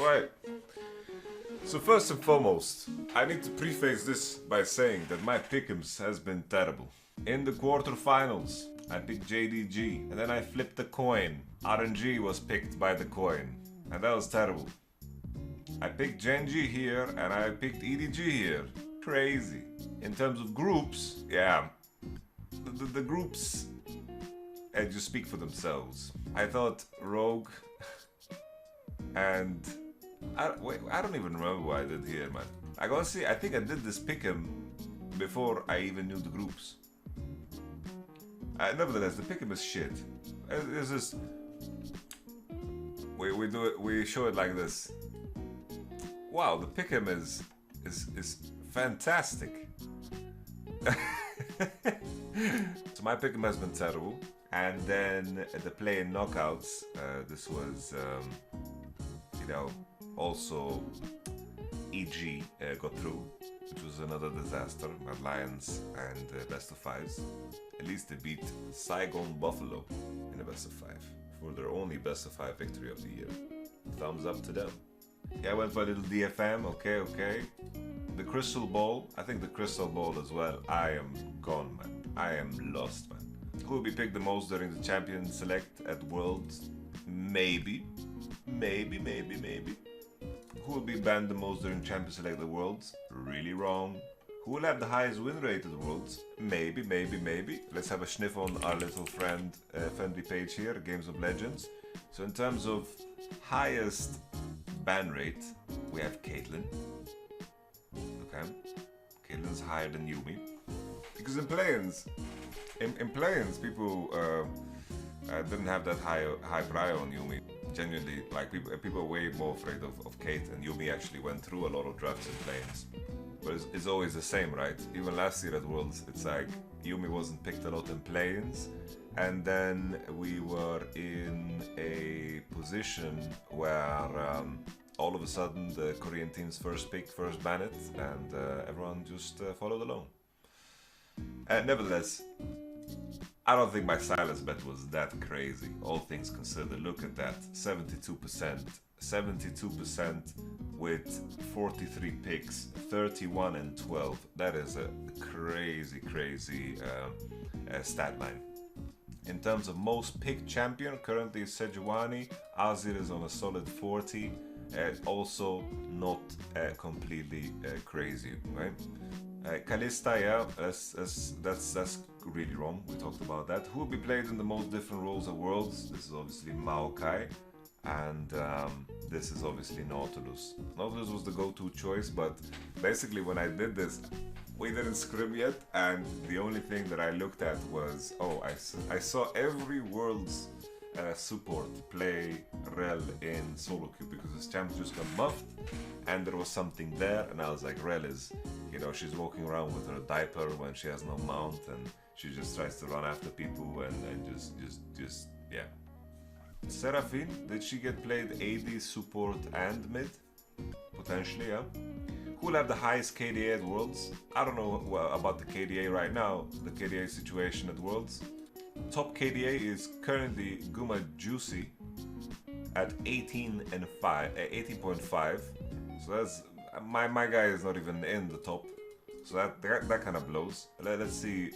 Right. So first and foremost, I need to preface this by saying that my pick'ems has been terrible. In the quarterfinals, I picked JDG, and then I flipped the coin. RNG was picked by the coin, and that was terrible. I picked GENG here, and I picked EDG here. Crazy. In terms of groups, yeah, the groups just speak for themselves. I thought Rogue and I don't even remember what I did here, man. I gotta see, I think I did this pick'em before I even knew the groups. Nevertheless, the pick'em is shit. It's just we do it. We show it like this. Wow, the pick'em is fantastic. So my pick'em has been terrible, and then the play-in knockouts. This was, you know, also EG got through, which was another disaster. Mad Lions and best of fives. At least they beat Saigon Buffalo in a best of five for their only best of five victory of the year. Thumbs up to them. Yeah, I went for a little DFM. Okay. The crystal ball. I think the crystal ball as well. I am gone, man. I am lost, man. Who will be picked the most during the champion select at Worlds? Maybe. Who will be banned the most during champion select at Worlds? Really wrong. Who will have the highest win rate at Worlds? Maybe. Let's have a sniff on our little friendly page here, Games of Legends. So in terms of highest ban rate, we have Caitlyn. Okay, Caitlyn's higher than Yuumi. Because in play-ins, people didn't have that high prior on Yuumi. Genuinely, like people are way more afraid of Kate, and Yuumi actually went through a lot of drafts in play-ins. But it's always the same, right? Even last year at Worlds, it's like Yuumi wasn't picked a lot in play-ins, and then we were in a position where all of a sudden the Korean team's first pick, first ban it, and everyone just followed along. Nevertheless, I don't think my silence bet was that crazy, all things considered. Look at that, 72%. 72% with 43 picks, 31 and 12. That is a crazy stat line. In terms of most picked champion, currently Sejuani. Azir is on a solid 40. Also not completely crazy, right? Kalista, yeah, that's really wrong. We talked about that. Who will be played in the most different roles at Worlds? This is obviously Maokai, and this is obviously Nautilus. Nautilus was the go-to choice, but basically when I did this, we didn't scrim yet, and the only thing that I looked at was, I saw every Worlds support play Rel in solo queue because his champ just got buffed, and there was something there, and I was like, Rel is, you know, she's walking around with her diaper when she has no mount, and she just tries to run after people and just yeah. Seraphine, did she get played AD, support, and mid? Potentially, yeah. Who will have the highest KDA at Worlds? I don't know about the KDA right now, the KDA situation at Worlds. Top KDA is currently Guma Juicy at 18.5. So that's my guy is not even in the top. So that kind of blows. Let's see.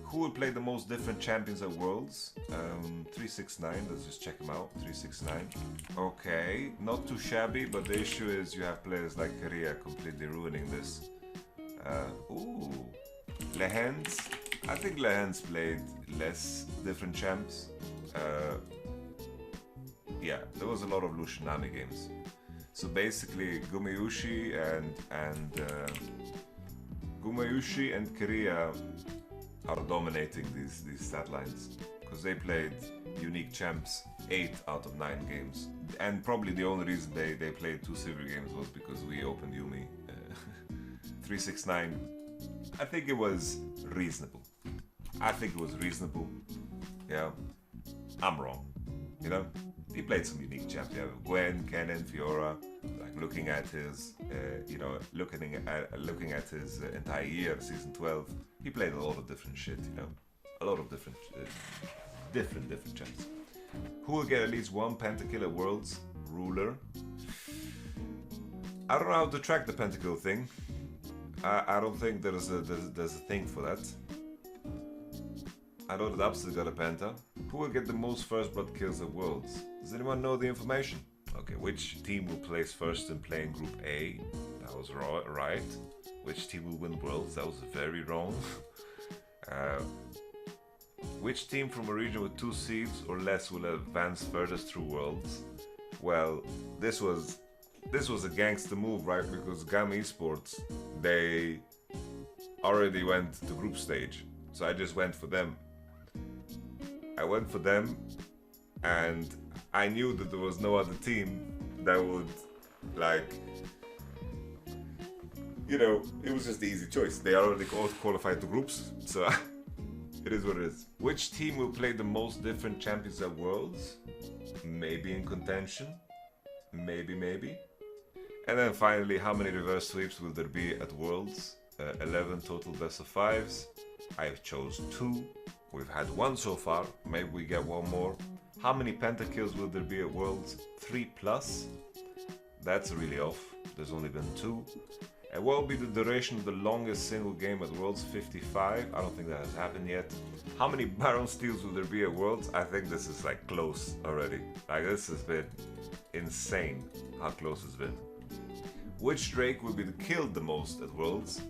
Who will play the most different champions at Worlds? 369, let's just check him out. 369. Okay, not too shabby, but the issue is you have players like Korea completely ruining this. Lehens. I think Lehens played less different champs. Yeah, there was a lot of Lushinami games. So basically, Gumayushi and Korea are dominating these stat lines because they played unique champs 8 out of 9 games, and probably the only reason they played 2 silver games was because we opened Yuumi. 369, I think it was reasonable. Yeah, I'm wrong, you know. He played some unique champs. Yeah, Gwen, Cannon, Fiora. Like looking at his, looking at his entire year, season 12, he played a lot of different shit. You know, a lot of different champs. Who will get at least one pentakill at Worlds? Ruler. I don't know how to track the pentakill thing. I don't think there's a thing for that. I know that Upstairs got a penta. Who will get the most first blood kills at Worlds? Does anyone know the information? Okay, which team will place first in playing Group A? That was right. Which team will win Worlds? That was very wrong. Which team from a region with 2 seeds or less will advance furthest through Worlds? Well, this was a gangster move, right? Because Gamma Esports, they already went to group stage, so I just went for them. I went for them, and I knew that there was no other team that would, like, you know, it was just the easy choice. They already qualified to groups, so it is what it is. Which team will play the most different champions at Worlds? Maybe in contention. Maybe. And then finally, how many reverse sweeps will there be at Worlds? 11 total best of 5s. I chose 2. We've had 1 so far. Maybe we get 1 more. How many pentakills will there be at Worlds? 3+. That's really off. There's only been 2. And what will be the duration of the longest single game at Worlds? 55. I don't think that has happened yet. How many Baron steals will there be at Worlds? I think this is like close already. Like, this has been insane how close it's been. Which Drake will be killed the most at Worlds?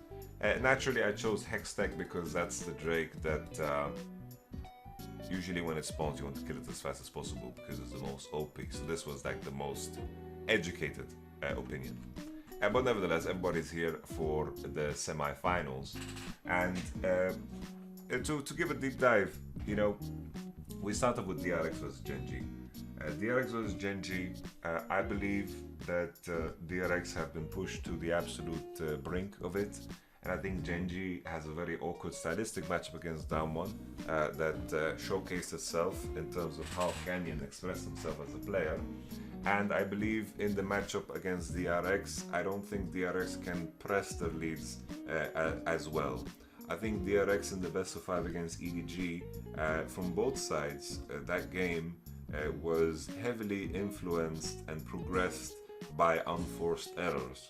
Naturally, I chose Hextech because that's the Drake that usually when it spawns you want to kill it as fast as possible because it's the most OP. So this was like the most educated opinion. But nevertheless, everybody's here for the semi-finals. And to give a deep dive, you know, we started with DRX versus GENG. DRX versus GENG, I believe that DRX have been pushed to the absolute brink of it. And I think GENG has a very awkward stylistic matchup against Down1 that showcased itself in terms of how Canyon expressed himself as a player. And I believe in the matchup against DRX, I don't think DRX can press their leads as well. I think DRX in the best of 5 against EDG, from both sides, that game was heavily influenced and progressed by unforced errors.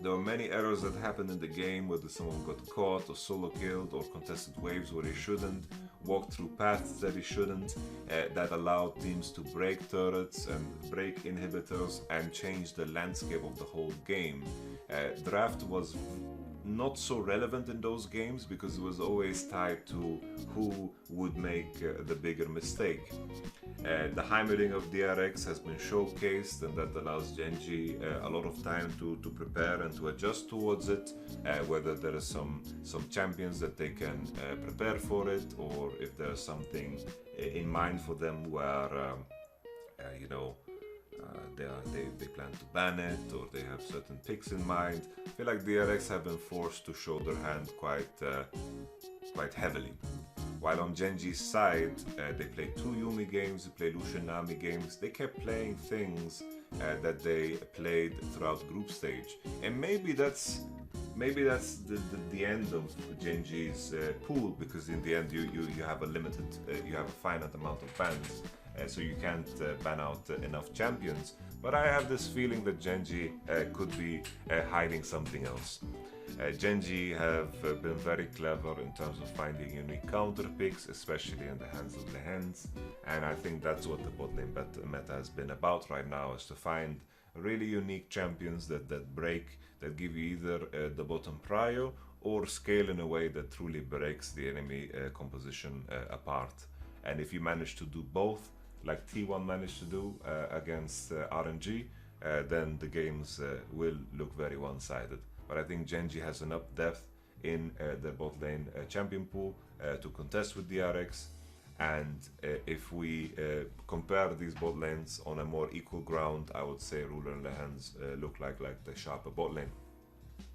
There were many errors that happened in the game, whether someone got caught or solo killed or contested waves where he shouldn't, walked through paths that he shouldn't, that allowed teams to break turrets and break inhibitors and change the landscape of the whole game. Draft was not so relevant in those games because it was always tied to who would make the bigger mistake. The Heimering of DRX has been showcased, and that allows GENG a lot of time to prepare and to adjust towards it, whether there is some champions that they can prepare for it, or if there's something in mind for them where you know, they plan to ban it, or they have certain picks in mind. I feel like DRX have been forced to show their hand quite heavily. While on GENG's side, they played 2 Yuumi games, they played Lucian Nami games. They kept playing things that they played throughout group stage, and maybe that's the end of GENG's pool, because in the end you have a limited, you have a finite amount of bans. So you can't ban out enough champions. But I have this feeling that GENG could be hiding something else. GENG have been very clever in terms of finding unique counter picks, especially in the hands of the hands. And I think that's what the bot lane meta has been about right now, is to find really unique champions that break, that give you either the bottom prio or scale in a way that truly breaks the enemy composition apart. And if you manage to do both, like T1 managed to do against RNG, then the games will look very one-sided. But I think GENG has enough depth in their bot lane champion pool to contest with DRX. And if we compare these bot lanes on a more equal ground, I would say Ruler and Lehans look like the sharper bot lane.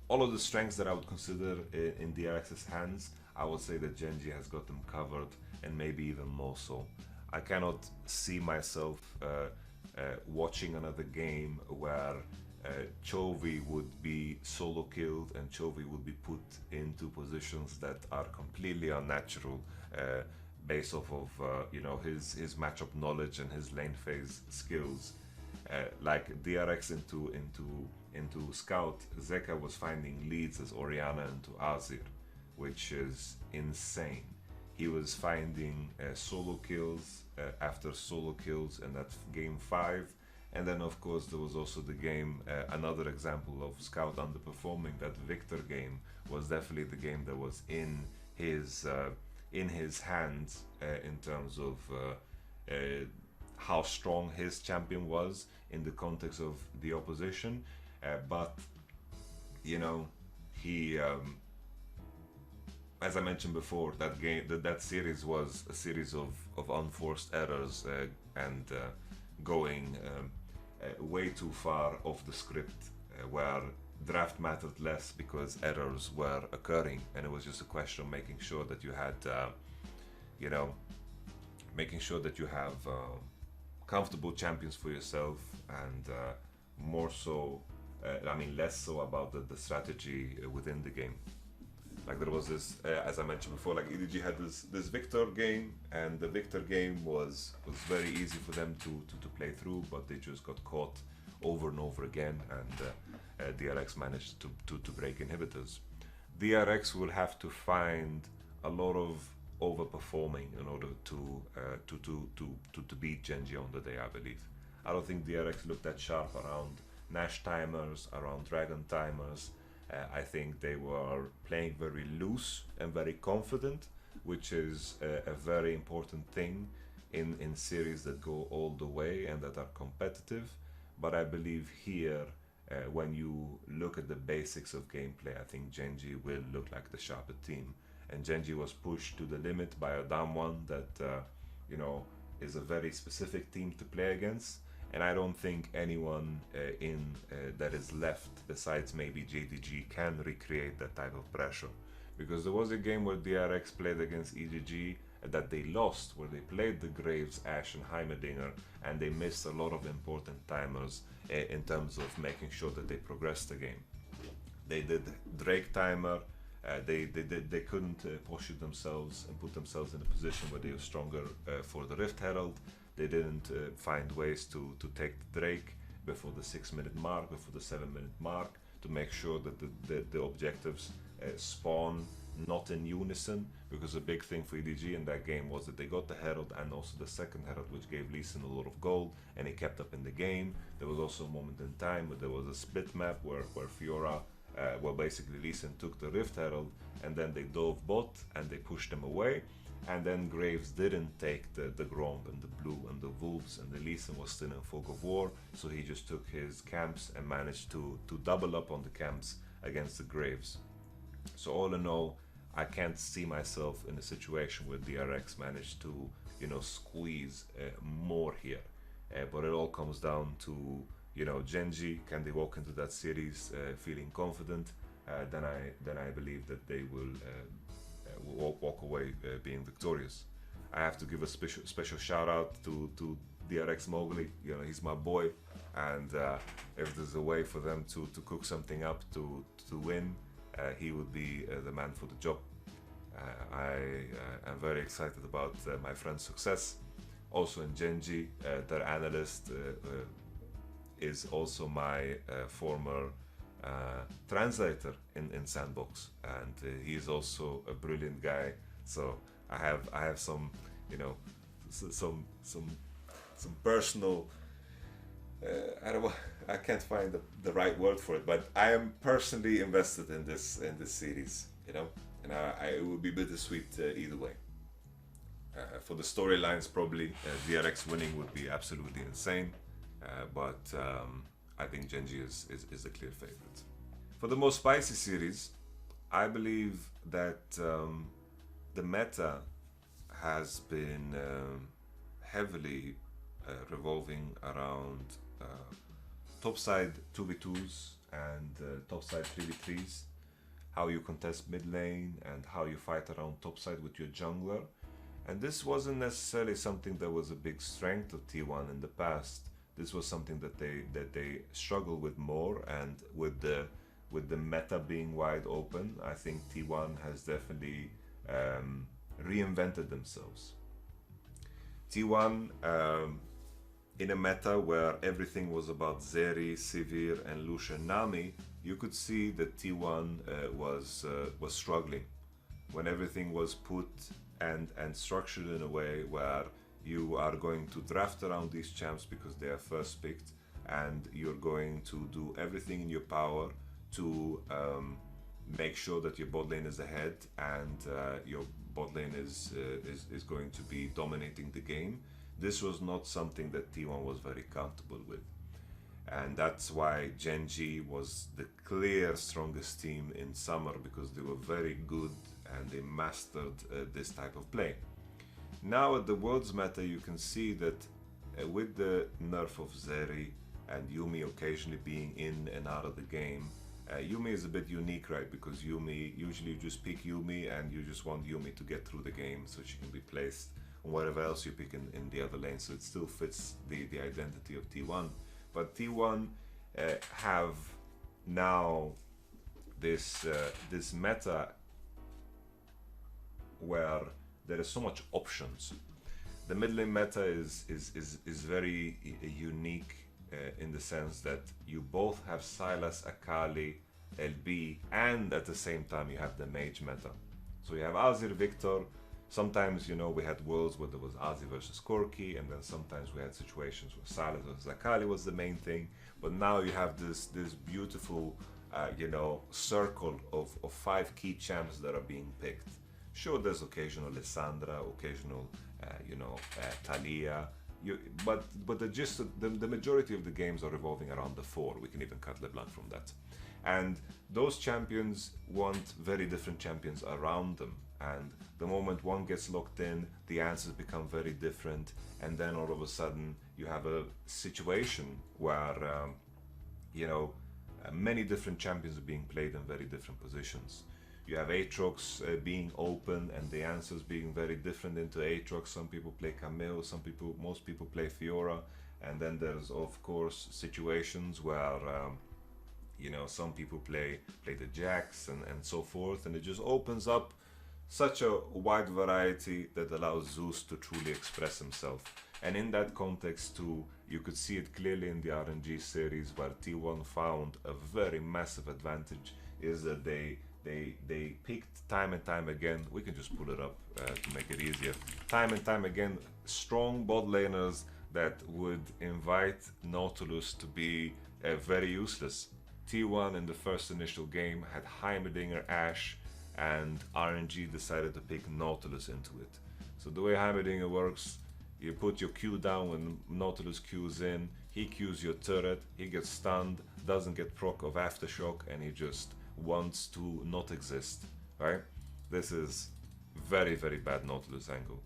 All of the strengths that I would consider in DRX's hands, I would say that GENG has got them covered, and maybe even more so. I cannot see myself watching another game where Chovy would be solo killed and Chovy would be put into positions that are completely unnatural based off of you know, his matchup knowledge and his lane phase skills. like DRX into Scout, Zeka was finding leads as Orianna into Azir, which is insane. He was finding solo kills after solo kills in that game 5. And then of course there was also the game, another example of Scout underperforming. That Victor game was definitely the game that was in his hands in terms of how strong his champion was in the context of the opposition. But you know, he as I mentioned before, that game, that series was a series of unforced errors and going way too far off the script, where draft mattered less because errors were occurring, and it was just a question of making sure that you had, you know, making sure that you have comfortable champions for yourself, and more so, I mean, less so about the strategy within the game. Like there was this, as I mentioned before, like EDG had this Victor game, and the Victor game was very easy for them to play through, but they just got caught over and over again, and DRX managed to break inhibitors. DRX will have to find a lot of overperforming in order to beat GENG on the day, I believe. I don't think DRX looked that sharp around Nash timers, around Dragon timers. I think they were playing very loose and very confident, which is a very important thing in series that go all the way and that are competitive. But I believe here, when you look at the basics of gameplay, I think GENG will look like the sharper team. And GENG was pushed to the limit by a Damwon that, you know, is a very specific team to play against. And I don't think anyone that is left, besides maybe JDG, can recreate that type of pressure. Because there was a game where DRX played against EDG that they lost, where they played the Graves, Ashe and Heimerdinger, and they missed a lot of important timers in terms of making sure that they progressed the game. They did Drake timer, they couldn't push it themselves and put themselves in a position where they were stronger for the Rift Herald. They didn't find ways to take the Drake before the 6-minute mark, before the 7-minute mark, to make sure that the objectives spawn not in unison, because a big thing for EDG in that game was that they got the Herald and also the second Herald, which gave Lee Sin a lot of gold, and he kept up in the game. There was also a moment in time where there was a split map where Fiora, well, basically Lee Sin took the Rift Herald and then they dove bot and they pushed them away. And then Graves didn't take the Gromp and the Blue and the Wolves, and the Lee Sin was still in fog of war, so he just took his camps and managed to double up on the camps against the Graves. So all in all, I can't see myself in a situation where DRX managed to, you know, squeeze more here. But it all comes down to, you know, GENG. Can they walk into that series feeling confident? Then I believe that they will walk away being victorious. I have to give a special shout out to DRX Mowgli. You know, he's my boy, and if there's a way for them to cook something up to win, he would be the man for the job. I am very excited about my friend's success. Also in GENG, their analyst is also my former translator in Sandbox, and he is also a brilliant guy. So I have some, you know, some personal. I can't find the right word for it, but I am personally invested in this series, you know, and it would be bittersweet either way. For the storylines, probably DRX winning would be absolutely insane, but I think GENG is the clear favorite. For the most spicy series, I believe that the meta has been heavily revolving around topside 2v2s and topside 3v3s, how you contest mid lane and how you fight around topside with your jungler. And this wasn't necessarily something that was a big strength of T1 in the past. This was something that they struggle with more, and with the meta being wide open, I think T1 has definitely reinvented themselves. T1, in a meta where everything was about Zeri, Sivir, and Lucian Nami, you could see that T1 was struggling when everything was put and structured in a way where you are going to draft around these champs because they are first picked, and you're going to do everything in your power to make sure that your bot lane is ahead, and your bot lane is going to be dominating the game. This was not something that T1 was very comfortable with, and that's why GENG was the clear strongest team in summer, because they were very good and they mastered this type of play. Now at the Worlds meta, you can see that with the nerf of Zeri and Yuumi occasionally being in and out of the game, Yuumi is a bit unique, right? Because Yuumi, usually you just pick Yuumi and you just want Yuumi to get through the game so she can be placed on whatever else you pick in the other lane, so it still fits the identity of T1. But T1 have now this meta where there is so much options. The mid lane meta is very unique in the sense that you both have Sylas, Akali, LB, and at the same time you have the mage meta. So you have Azir, Victor. Sometimes, you know, we had worlds where there was Azir versus Corki, and then sometimes we had situations where Sylas versus Akali was the main thing. But now you have this beautiful, you know, circle of 5 key champs that are being picked. Sure, there's occasional Lissandra, occasional, you know, Talia. But the majority of the games are revolving around the 4. We can even cut LeBlanc from that. And those champions want very different champions around them. And the moment one gets locked in, the answers become very different. And then all of a sudden, you have a situation where, you know, many different champions are being played in very different positions. You have Aatrox being open and the answers being very different into Aatrox. Some people play Camille, most people play Fiora. And then there's, of course, situations where, you know, some people play the Jax and so forth. And it just opens up such a wide variety that allows Zeus to truly express himself. And in that context too, you could see it clearly in the RNG series where T1 found a very massive advantage, is that they picked time and time again, we can just pull it up to make it easier, time and time again, strong bot laners that would invite Nautilus to be very useless. T1 in the first initial game had Heimerdinger, Ashe, and RNG decided to pick Nautilus into it. So the way Heimerdinger works, you put your Q down when Nautilus Qs in, he Qs your turret, he gets stunned, doesn't get proc of Aftershock, and he just wants to not exist, right? This is very, very bad Nautilus angle.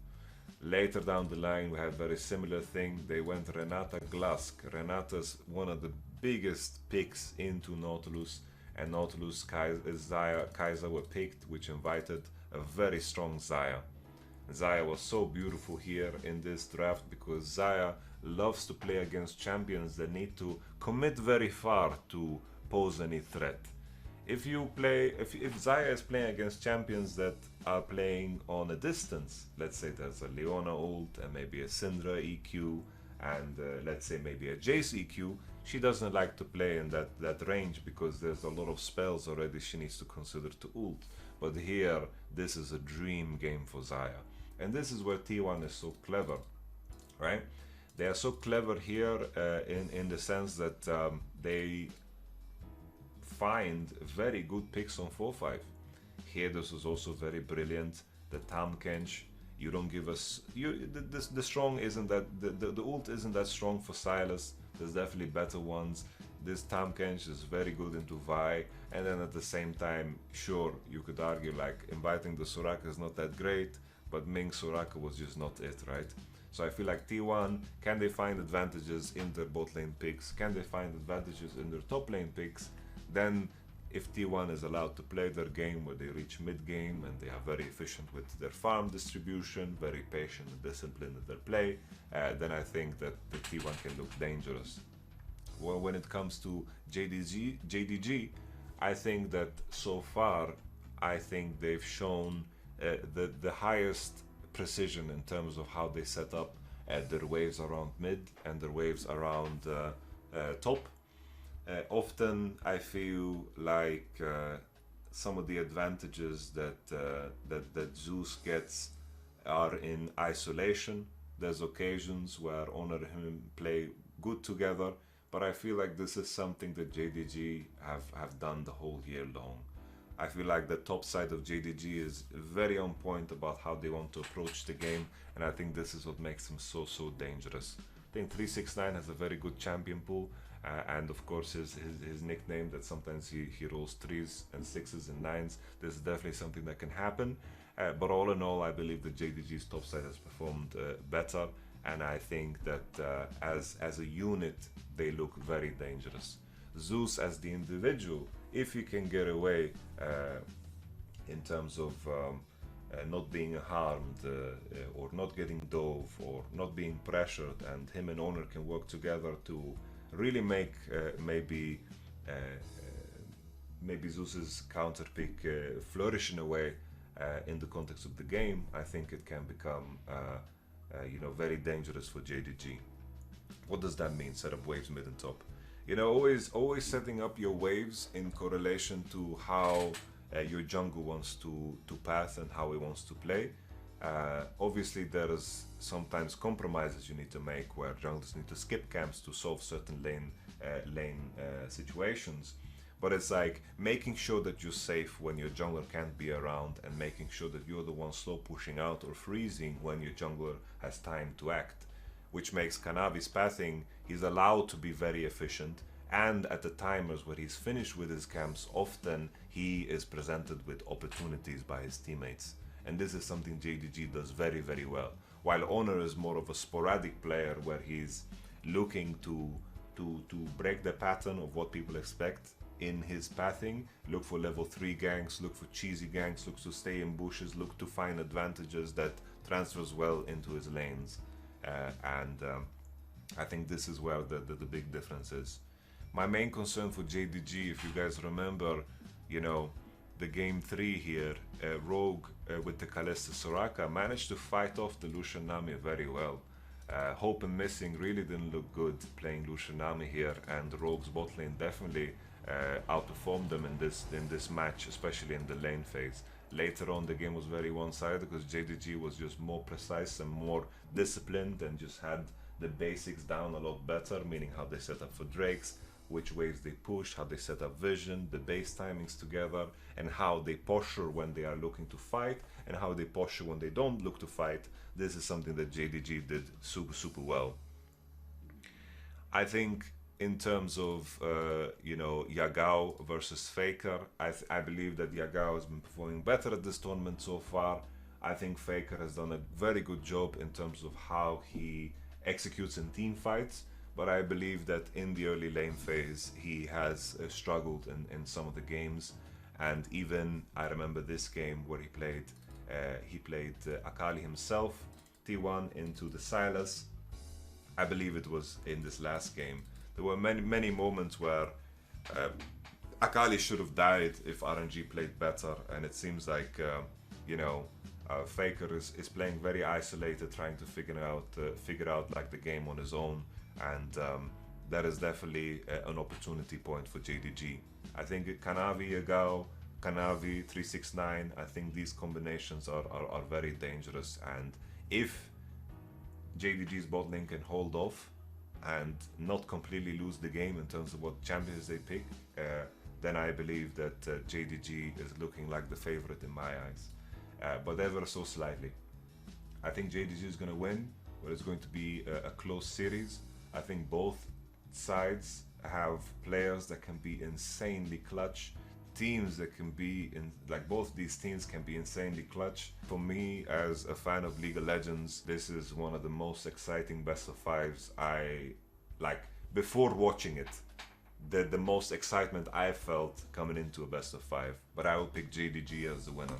Later down the line, we had a very similar thing. They went Renata Glask. Renata's one of the biggest picks into Nautilus, and Nautilus, Xayah, Kai'Sa were picked, which invited a very strong Xayah. Xayah was so beautiful here in this draft because Xayah loves to play against champions that need to commit very far to pose any threat. If Xayah is playing against champions that are playing on a distance, let's say there's a Leona ult and maybe a Syndra EQ and let's say maybe a Jace EQ, she doesn't like to play in that range because there's a lot of spells already she needs to consider to ult. But here, this is a dream game for Xayah. And this is where T1 is so clever, right? They are so clever here in the sense that they find very good picks on 4-5. Here, this was also very brilliant. The Tahm-Kench, you don't give us... the strong isn't that... The ult isn't that strong for Sylas. There's definitely better ones. This Tahm-Kench is very good into Vi, and then at the same time, sure, you could argue like inviting the Soraka is not that great, but Ming Soraka was just not it, right? So I feel like T1, can they find advantages in their bot lane picks? Can they find advantages in their top lane picks? Then if T1 is allowed to play their game where they reach mid game and they are very efficient with their farm distribution, very patient and disciplined in their play, then I think that the T1 can look dangerous. Well, when it comes to JDG, I think that so far, I think they've shown the highest precision in terms of how they set up their waves around mid and their waves around top. Often I feel like some of the advantages that Zeus gets are in isolation. There's occasions where Honor and him play good together, but I feel like this is something that JDG have done the whole year long. I feel like the top side of JDG is very on point about how they want to approach the game, and I think this is what makes them so dangerous. I think 369 has a very good champion pool, and of course his nickname that sometimes he rolls 3s and 6s and 9s. This is definitely something that can happen, but all in all I believe that JDG's top side has performed better, and I think that as a unit they look very dangerous. Zeus as the individual, if he can get away in terms of not being harmed or not getting dove or not being pressured, and him and Honor can work together to really make maybe Zeus's counter pick flourish in a way in the context of the game, I think it can become very dangerous for JDG. What does that mean? Set up waves mid and top. Always setting up your waves in correlation to how your jungle wants to path and how he wants to play. Obviously there is sometimes compromises you need to make where junglers need to skip camps to solve certain lane situations, but it's like making sure that you're safe when your jungler can't be around, and making sure that you're the one slow pushing out or freezing when your jungler has time to act, which makes Kanavi's pathing, he's allowed to be very efficient, and at the timers where he's finished with his camps, often he is presented with opportunities by his teammates. And this is something JDG does very well. While Honor is more of a sporadic player where he's looking to break the pattern of what people expect in his pathing, look for level 3 ganks, look for cheesy ganks, look to stay in bushes, look to find advantages that transfers well into his lanes. I think this is where the big difference is. My main concern for JDG, if you guys remember, the game 3 here, Rogue with the Kalista Soraka managed to fight off the Lucian Nami very well. Hope and Missing really didn't look good playing Lucian Nami here, and Rogue's bot lane definitely outperformed them in this match, especially in the lane phase. Later on the game was very one-sided because JDG was just more precise and more disciplined and just had the basics down a lot better, meaning how they set up for Drakes, which waves they push, how they set up vision, the base timings together, and how they posture when they are looking to fight, and how they posture when they don't look to fight. This is something that JDG did super well. I think in terms of Yagao versus Faker, I believe that Yagao has been performing better at this tournament so far. I think Faker has done a very good job in terms of how he executes in team fights, but I believe that in the early lane phase he has struggled in some of the games. And even I remember this game where he played Akali himself, T1 into the Silas. I believe it was in this last game. There were many moments where Akali should have died if RNG played better, and it seems like Faker is playing very isolated, trying to figure out like the game on his own, and that is definitely an opportunity point for JDG. I think Kanavi, Yagao, Kanavi, 369, I think these combinations are very dangerous, and if JDG's bot lane can hold off and not completely lose the game in terms of what champions they pick, then I believe that JDG is looking like the favorite in my eyes, but ever so slightly. I think JDG is going to win, but it's going to be a close series. I think both sides have players that can be insanely clutch, teams that can be both these teams can be insanely clutch. For me, as a fan of League of Legends, this is one of the most exciting best of fives I like. Before watching it, the most excitement I felt coming into a best of five, but I will pick JDG as the winner.